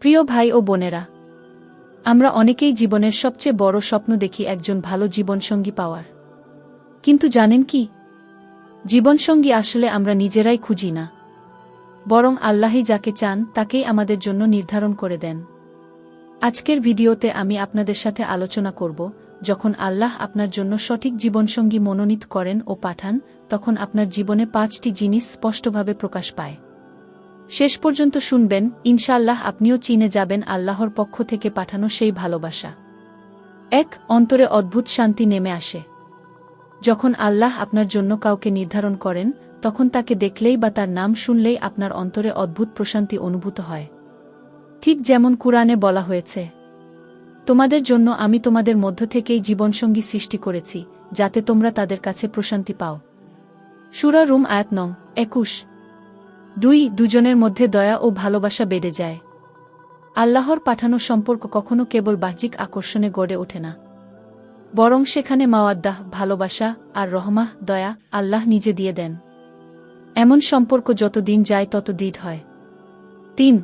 প্রিয় ভাই ও বোনেরা, আমরা অনেকেই জীবনের সবচেয়ে বড় স্বপ্ন দেখি একজন ভালো জীবনসঙ্গী পাওয়ার। কিন্তু জানেন কি, জীবনসঙ্গী আসলে আমরা নিজেরাই খুঁজি না, বরং আল্লাহই যাকে চান তাকেই আমাদের জন্য নির্ধারণ করে দেন। আজকের ভিডিওতে আমি আপনাদের সাথে আলোচনা করব, যখন আল্লাহ আপনার জন্য সঠিক জীবনসঙ্গী মনোনীত করেন ও পাঠান, তখন আপনার জীবনে 5টি জিনিস স্পষ্টভাবে প্রকাশ পায়। শেষ পর্যন্ত শুনবেন, ইনশাআল্লাহ আপনিও চিনে যাবেন আল্লাহর পক্ষ থেকে পাঠানো সেই ভালোবাসা। 1. অন্তরে অদ্ভুত শান্তি নেমে আসে। যখন আল্লাহ আপনার জন্য কাউকে নির্ধারণ করেন, তখন তাকে দেখলেই বা তার নাম শুনলেই আপনার অন্তরে অদ্ভুত প্রশান্তি অনুভূত হয়। ঠিক যেমন কুরআনে বলা হয়েছে, তোমাদের জন্য আমি তোমাদের মধ্য থেকেই জীবনসঙ্গী সৃষ্টি করেছি, যাতে তোমরা তাদের কাছে প্রশান্তি পাও। সূরা রুম আয়াত নং 21। 2. দুজনের মধ্যে দয়া ও ভালোবাসা বেড়ে যায়। আল্লাহর পাঠানো সম্পর্ক কখনো কেবল বাহ্যিক আকর্ষণে গড়ে ওঠে না, বরং সেখানে মাওয়াদ্দাহ ভালোবাসা আর রহমাহ দয়া আল্লাহ নিজে দিয়ে দেন। এমন সম্পর্ক যত দিন যায় তত দৃঢ় হয়। 3.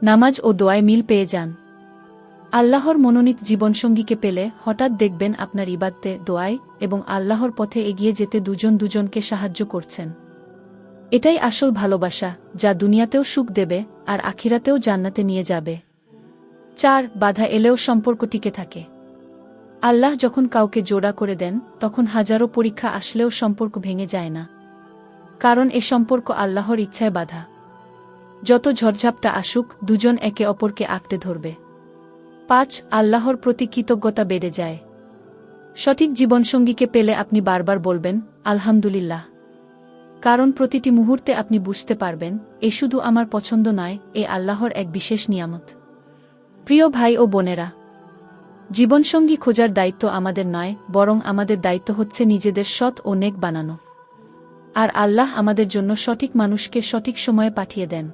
নামাজ ও দোয়ায় মিল পেয়ে যান। আল্লাহর মনোনীত জীবনসঙ্গীকে পেলে হঠাৎ দেখবেন আপনার ইবাদতে, দোয়ায় এবং আল্লাহর পথে এগিয়ে যেতে দুজন দুজনকে সাহায্য করছেন। এটাই আসল ভালোবাসা, যা দুনিয়াতেও সুখ দেবে আর আখিরাতেও জান্নাতে নিয়ে যাবে। 4. বাধা এলেও সম্পর্ক টিকে থাকে। আল্লাহ যখন কাউকে জোড়া করে দেন, তখন হাজারো পরীক্ষা আসলেও সম্পর্ক ভেঙে যায় না, কারণ এ সম্পর্ক আল্লাহর ইচ্ছায় বাধা। যত ঝড়ঝাপটা আসুক, দুজন একে অপরকে আঁকড়ে ধরবে। 5. আল্লাহর প্রতি কৃতজ্ঞতা বেড়ে যায়। সঠিক জীবনসঙ্গীকে পেলে আপনি বারবার বলবেন, আলহামদুলিল্লাহ, কারণ প্রতিটি মুহূর্তে আপনি বুঝতে পারবেন, এ শুধু আমার পছন্দ নয়, এ আল্লাহর এক বিশেষ নিয়ামত। প্রিয় ভাই ও বোনেরা, জীবনসঙ্গী খোঁজার দায়িত্ব আমাদের নয়, বরং আমাদের দায়িত্ব হচ্ছে নিজেদের সৎ ও নেক বানানো। আর আল্লাহ আমাদের জন্য সঠিক মানুষকে সঠিক সময়ে পাঠিয়ে দেন।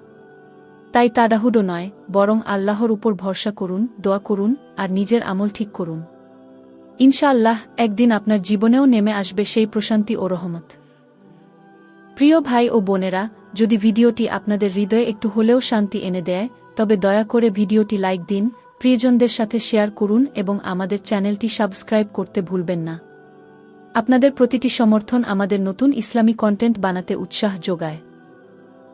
তাই তাড়াহুড়ো নয়, বরং আল্লাহর উপর ভরসা করুন, দোয়া করুন আর নিজের আমল ঠিক করুন। ইনশাআল্লাহ একদিন আপনার জীবনেও নেমে আসবে সেই প্রশান্তি ও রহমত। প্রিয় ভাই ও বোনেরা, যদি ভিডিওটি আপনাদের হৃদয়ে একটু হলেও শান্তি এনে দেয়, তবে দয়া করে ভিডিওটি লাইক দিন, প্রিয়জনদের সাথে শেয়ার করুন এবং আমাদের চ্যানেলটি সাবস্ক্রাইব করতে ভুলবেন না। আপনাদের প্রতিটি সমর্থন আমাদের নতুন ইসলামী কন্টেন্ট বানাতে উৎসাহ যোগায়।